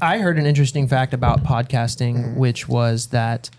I heard an interesting fact about podcasting, which was that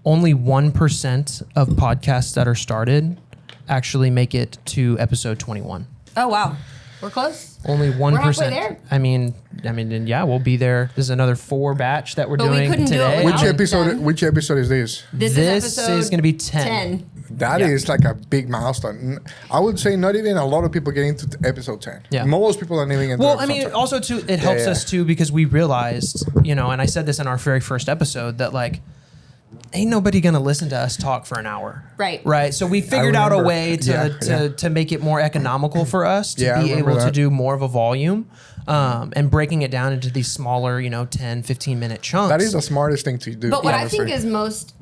only 1% of podcasts that are started actually make it to episode 21. Oh, wow. We're close. Only 1%. We're halfway there. I mean, and yeah, we'll be there. This is another 4 batch that we're But we doing couldn't do it today. without- Which episode is this? This is going to be 10. That is like a big milestone. I would say not even a lot of people get into episode 10. Yeah. Most people are not even into Well, I episode mean, 10. also too, it helps us too because we realized, and I said this in our very first episode that like, ain't nobody gonna listen to us talk for an hour. Right. So we figured out a way to make it more economical for us to be able to do more of a volume, and breaking it down into these smaller, 10, 15 minute chunks. That is the smartest thing to do. But what I think is most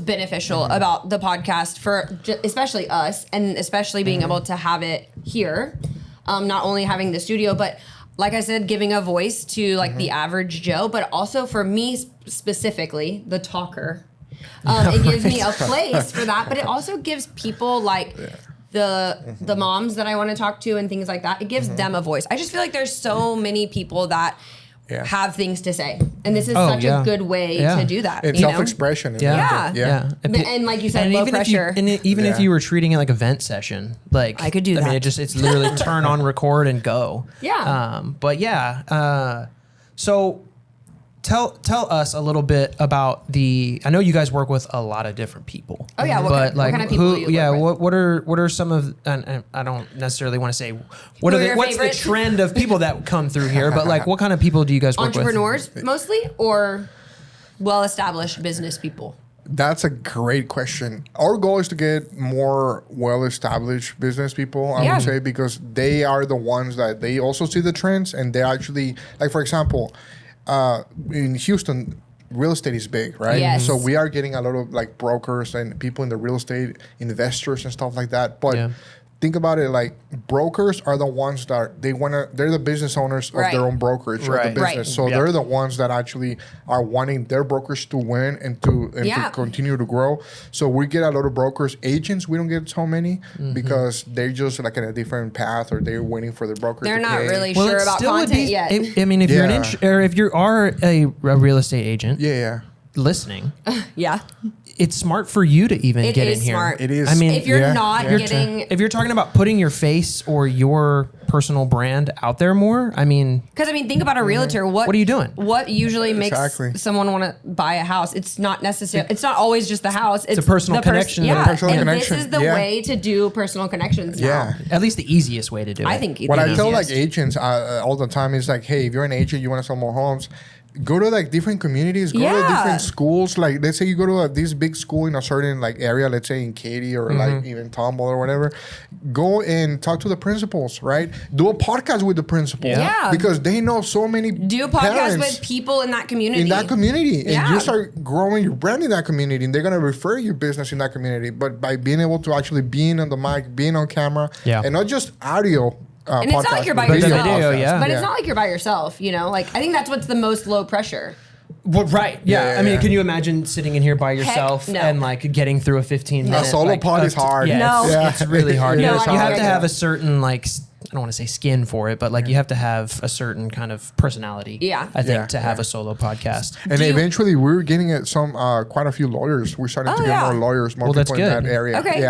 beneficial about the podcast for especially us, and especially being able to have it here, not only having the studio, but like I said, giving a voice to like the average Joe, but also for me specifically, the talker. It gives me a place for that, but it also gives people like the moms that I want to talk to and things like that. It gives them a voice. I just feel like there's so many people that have things to say, and this is such a good way to do that. It's self-expression. Yeah. And like you said, low pressure. Even if you were treating it like a vent session, like I could do that. I mean, it's literally turn on record and go. Yeah. So tell us a little bit about I know you guys work with a lot of different people. Oh yeah, what kind of people do you work with? What are some of, and I don't necessarily want to say what's favorite? the trend of people that come through here, but like what kind of people do you guys work with? Entrepreneurs mostly, or well-established business people? That's a great question. Our goal is to get more well-established business people, I would say, because they are the ones that they also see the trends, and they actually, like for example, in Houston, real estate is big, right? Yes. So we are getting a lot of like brokers and people in the real estate, investors and stuff like that. But think about it, like brokers are the ones that they're the business owners of their own brokerage or the business. So they're the ones that actually are wanting their brokers to win and to continue to grow. So we get a lot of brokers. Agents, we don't get so many because they're just like in a different path, or they're waiting for the broker They're to not pay. really sure about content yet. I mean, if you're if you are a real estate agent, listening, it's smart for you to even get in here. Smart. It is. I mean, if you're not getting, if you're talking about putting your face or your personal brand out there more, I mean, because think about a realtor. What are you doing? What usually makes someone want to buy a house? It's not necessarily. It's not always just the house. It's a personal connection. This is the way to do personal connections now. At least the easiest way to do it. I think. What I tell like agents all the time is like, hey, if you're an agent, you want to sell more homes, go to like different communities, go to different schools. Like let's say you go to this big school in a certain like area, let's say in Katy or like even Tomball or whatever. Go and talk to the principals, right? Do a podcast with the principals, because they know so many. Do a podcast with people in that community. And you start growing your brand in that community, and they're gonna refer your business in that community. But by being able to actually being on the mic, being on camera, and not just audio. And it's not like you're by yourself. But it's not like you're by yourself, Like I think that's what's the most low pressure. Well, right. Yeah. I mean, can you imagine sitting in here by yourself and like getting through a 15-minute? A solo pod is hard. It's really hard. No, you have to have a certain like, I don't want to say skin for it, but like you have to have a certain kind of personality. I think to have a solo podcast. And eventually, we're getting at quite a few lawyers. We're starting to get more lawyers, more people in that area. Okay.